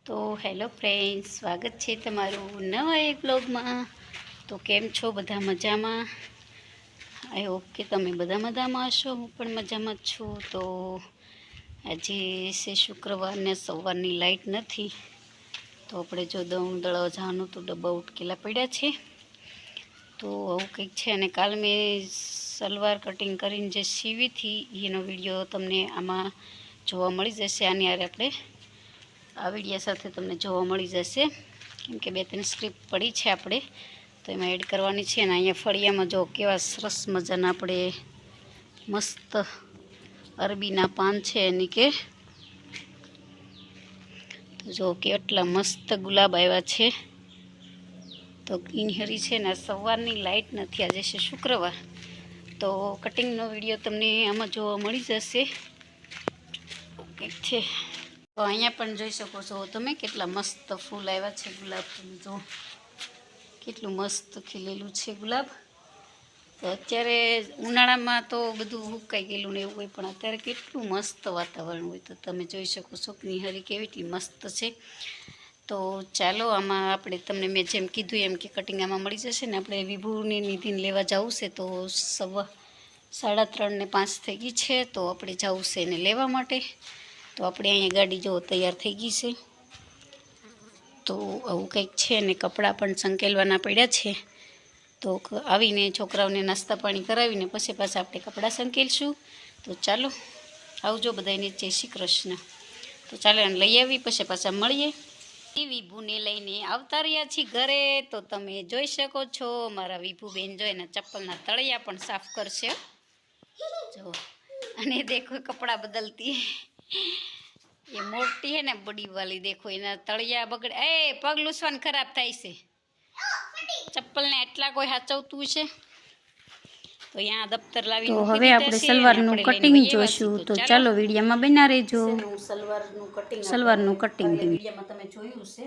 તો hello friends, સ્વાગત છે તમારું નવા એક બ્લોગમાં। તો કેમ છો? બધા મજામાં? આઈ હોપ કે તમે બધા મજામાં હશો। હું પણ મજામાં જ છું। તો આજે છે શુક્રવારને સવારની લાઇટ નથી, તો આપણે જો દળવા જવાનું તો ડબ્બા ઉટકેલા પડ્યા છે। તો આવું કંઈક છે। અને કાલ મેં સલવાર કટિંગ કરીને જે સીવી હતી એનો વિડીયો તમને આમાં જોવા મળી જશે। આની યારે આપણે આ વિડીયો સાથે તમને જોવા મળી જશે, કેમ કે 2-3 સ્ક્રિપ્ટ પડી છે આપણે, તો એમાં એડ કરવાની છે। અને અહીંયા ફળિયામાં જો કેવા સરસ મજાના આપણે મસ્ત અરબીના પાન છે એની કે જો કેટલા મસ્ત ગુલાબ આવ્યા છે। તો ગ્રીનહરી છે ને સવારની લાઇટ નથી, આજે છે શુક્રવાર, તો કટિંગનો વિડીયો તમને આમાં જોવા મળી જશે। કંઈક છે। તો અહીંયા પણ જોઈ શકો છો તમે કેટલા મસ્ત ફૂલ આવ્યા છે ગુલાબ। તમે જો કેટલું મસ્ત ખીલેલું છે ગુલાબ। તો અત્યારે ઉનાળામાં તો બધું સુકાઈ ગયેલું ને એવું હોય, પણ અત્યારે કેટલું મસ્ત વાતાવરણ હોય। તો તમે જોઈ શકો છો ગ્રીનહરી કેવી મસ્ત છે। તો ચાલો આમાં આપણે તમને મેં જેમ કીધું એમ કે કટિંગ આમાં મળી જશે ને। આપણે વિભુની નિધિને લેવા જવું છે, તો 3:30 ને 5 થઈ ગઈ છે, તો આપણે જવું છે એને લેવા માટે। તો આપણે અહીંયા ગાડી જો તૈયાર થઈ ગઈ છે। તો આવું કંઈક છે। ને કપડાં પણ સંકેલવાના પડ્યા છે। તો આવીને છોકરાઓને નાસ્તા પાણી કરાવીને પછી પાછા આપણે કપડાં સંકેલશું। તો ચાલો આવજો બધાને, જય શ્રી કૃષ્ણ। તો ચાલો એને લઈ આવી પછી પાછા મળીએ। વિભુને લઈને આવતા રહ્યા છીએ ઘરે। તો તમે જોઈ શકો છો મારા વિભુબેન જો એના ચપ્પલના તળિયા પણ સાફ કરશે જો। અને દેખો કપડાં બદલતી ये मोटी है ना बड़ी वाली, देखो इना तड़िया बगड़े। ए पग लूसवान खराब થાય છે, ચપ્પલ ને એટલા કોઈ હાચવતું છે। તો અહીંયા દફતર લાવીને મૂકી દીધા છે। તો હવે આપણે સલવારનું કટિંગ જોઈશું, તો ચાલો વિડીયોમાં બન્યા રહેજો। હું સલવારનું કટિંગ વિડીયોમાં તમે જોયું છે,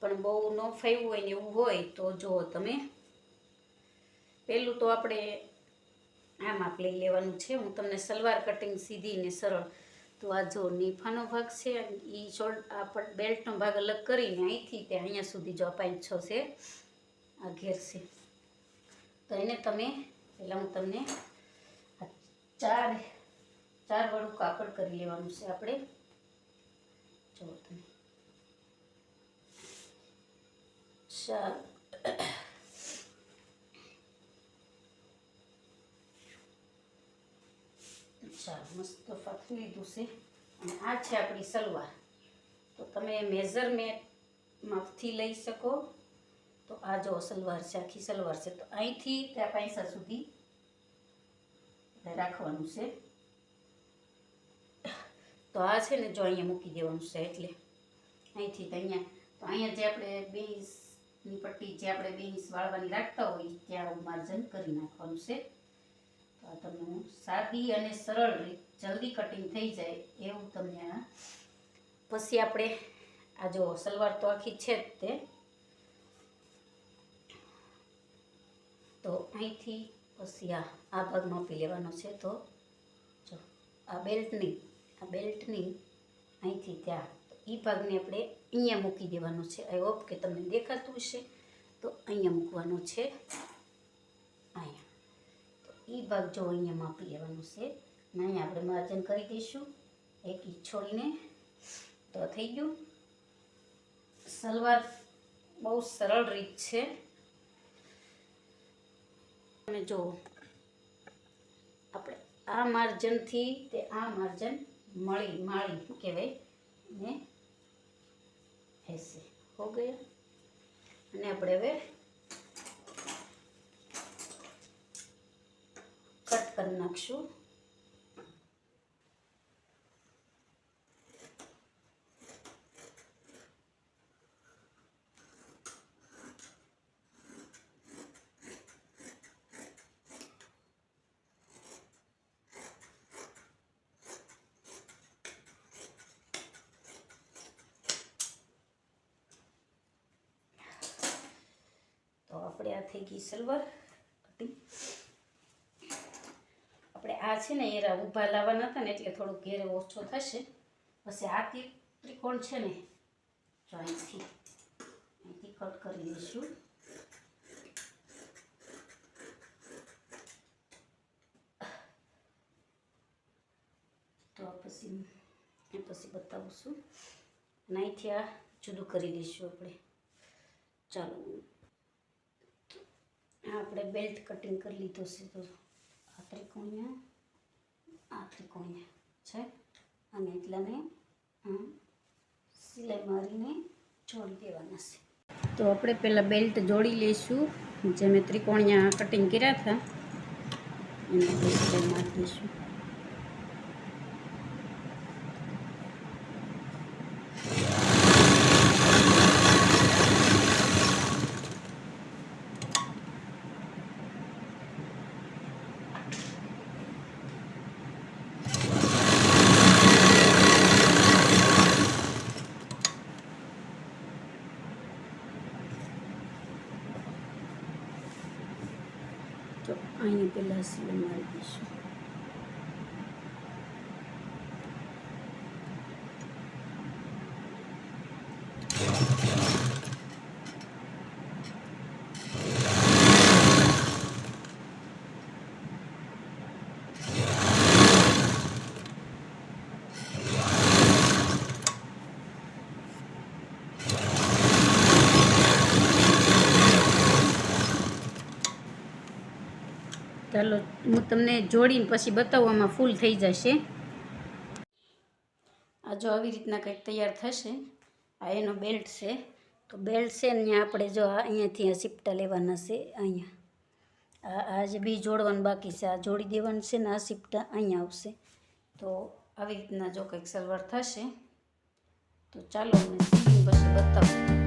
પણ બહુ ન ફાવ્યું હોય ને એવું હોય તો જો તમે પહેલું તો આપણે આ માપ લઈ લેવાનું છે। હું તમને સલવાર કટિંગ સીધી ને સરળ, તો આ જો નીફાનો ભાગ છે, એ આ બેલ્ટનો ભાગ અલગ કરીને અહીંથી તે અહીંયા સુધી જો 5-6 છે આ ઘેર છે, તો એને તમે પહેલાં હું તમને આ ચાર વાળું કાપડ કરી લેવાનું છે આપણે। જો તમે 4 મસ્ત ફાફી લીધું છે। અને આ છે આપણી સલવાર। તો તમે મેઝરમેન્ટ માપથી લઈ શકો। તો આ જો સલવાર છે, આખી સલવાર છે, તો અહીંથી ત્યાં પૈસા સુધી રાખવાનું છે। તો આ છે ને જો અહીંયા મૂકી દેવાનું છે, એટલે અહીંથી તો અહીંયા, તો અહીંયા જે આપણે 2 ઇંચની પટ્ટી જે આપણે 2 ઇંચ વાળવાની રાખતા હોય ત્યાં માર્જન કરી નાખવાનું છે। તો આ તમને હું સાદી અને સરળ રીત જલ્દી કટિંગ થઈ જાય એવું તમને આ પછી આપણે આ જો સલવાર તો આખી છે જ તે, તો અહીંથી પછી આ ભાગ માપી લેવાનો છે। તો જો આ બેલ્ટની અહીંથી ત્યાં એ ભાગને આપણે અહીંયા મૂકી દેવાનો છે। આઈ હોપ કે તમને દેખાતું હશે, તો અહીંયા મૂકવાનો છે અહીંયા। તો એ ભાગ જો અહીંયા માપી લેવાનો છે, અને અહીંયા આપણે માર્જન કરી દઈશું 1 ઇંચ છોડીને। તો થઈ ગયું। સલવાર બહુ સરળ રીત છે। અને જો આપણે આ માર્જનથી તે આ માર્જન માળી શું કહેવાય ને એસે હો ગયા। અને આપણે હવે કટ કરી નાખશું। આપણે આ થઈ ગઈ સલવાર કટિંગ। આપણે આ છે ને એરા ઊભા લાવવાના હતા ને એટલે થોડુંક ઘેરે ઓછો થશે। પછી આ ત્રિકોણ છે ને જો અહીંથી કટ કરી દઈશું. તો પછી બતાવશું. અને અહીંથી આ જુદું કરી દઈશું આપણે. ચાલો, આપણે બેલ્ટ કટિંગ કરી લીધો છે. તો આ ત્રિકોણીય છે અને એટલાને સિલાઈ મારીને જોડી દેવાના છે. તો આપણે પહેલાં બેલ્ટ જોડી લઈશું. જે મેં ત્રિકોણીયા કટિંગ કર્યા હતા એને આપણે સિલાઈ મારી દઈશું. તો અહીંયા પહેલાં સિલાઈ મારી દઈશું. ચાલો, હું તમને જોડીને પછી બતાવું. આમાં ફૂલ થઈ જશે. આ જો આવી રીતના કંઈક તૈયાર થશે. આ એનો બેલ્ટ છે. તો બેલ્ટ છે ને આપણે જો અહીંયાથી આ સિપટા લેવાના છે. અહીંયા આ જે બી જોડવાનું બાકી છે આ જોડી દેવાનું છે ને આ સિપટા અહીંયા આવશે. તો આવી રીતના જો કંઈક સલવાર થશે. તો ચાલો હું સીવીને પછી બતાવું.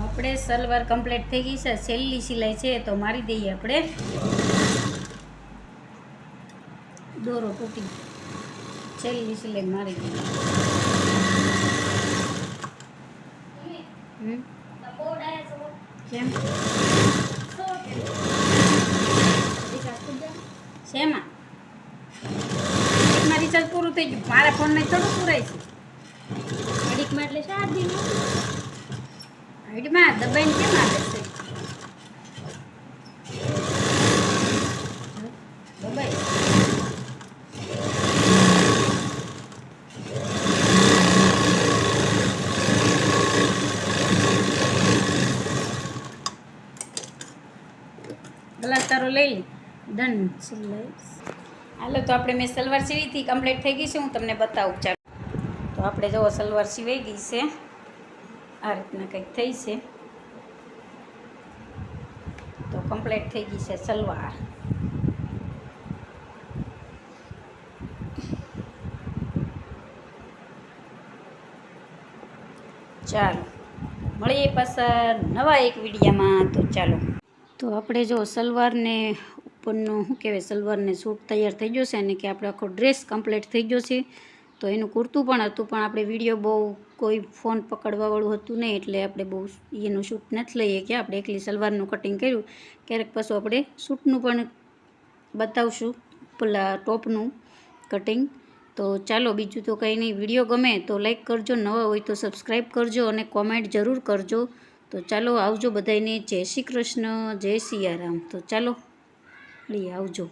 આપણે સલવાર કમ્પ્લીટ થઈ ગઈ છે. છેલ્લી સિલાઈ છે તો મારી દઈએ આપણે. દોરો તૂટી છેલ્લી સિલાઈ મારી દીધી. કેમ શેમાં મારી રિચાર્જ પૂરું થઈ ગયું. મારા ફોન ને થોડું પૂરાય છે. ઘડીકમાં એટલે 7 દિન હાઈડમાં દબાઈને કેમ આવે છે? દબાઈ ગ્લાસ તારો લઈ લે. ડન સિલાઈ. હાલો તો આપણે મેં સલવાર સીવીથી કમ્પ્લીટ થઈ ગઈ છે. હું તમને બતાવું. ચાલો તો આપણે જુઓ સલવાર સીવાઈ ગઈ છે. આ રીતના કંઈક થઈ છે. તો કમ્પ્લીટ થઈ ગઈ છે સલવાર. ચાલો મળીએ પાછા નવા એક વિડીયામાં. તો ચાલો તો આપણે જો સલવારને ઉપરનો શું કહેવાય સલવારને સૂટ તૈયાર થઈ ગયો છે અને કે આપણે આખો ડ્રેસ કમ્પ્લીટ થઈ ગયો છે. તો એનું કુર્તું પણ હતું પણ આપણે વિડીયો બહુ કોઈ ફોન પકડવાવાળું હતું નહીં એટલે આપણે બહુ એનું શૂટ નથી લઈએ કે આપણે એકલી સલવારનું કટિંગ કર્યું. ક્યારેક પાછું આપણે શૂટનું પણ બતાવશું પેલા ટોપનું કટિંગ. તો ચાલો બીજું તો કંઈ નહીં. વિડીયો ગમે તો લાઈક કરજો, નવા હોય તો સબસ્ક્રાઈબ કરજો અને કોમેન્ટ જરૂર કરજો. તો ચાલો આવજો બધાને. જય શ્રી કૃષ્ણ, જય સિયારામ. તો ચાલો મળીએ, આવજો.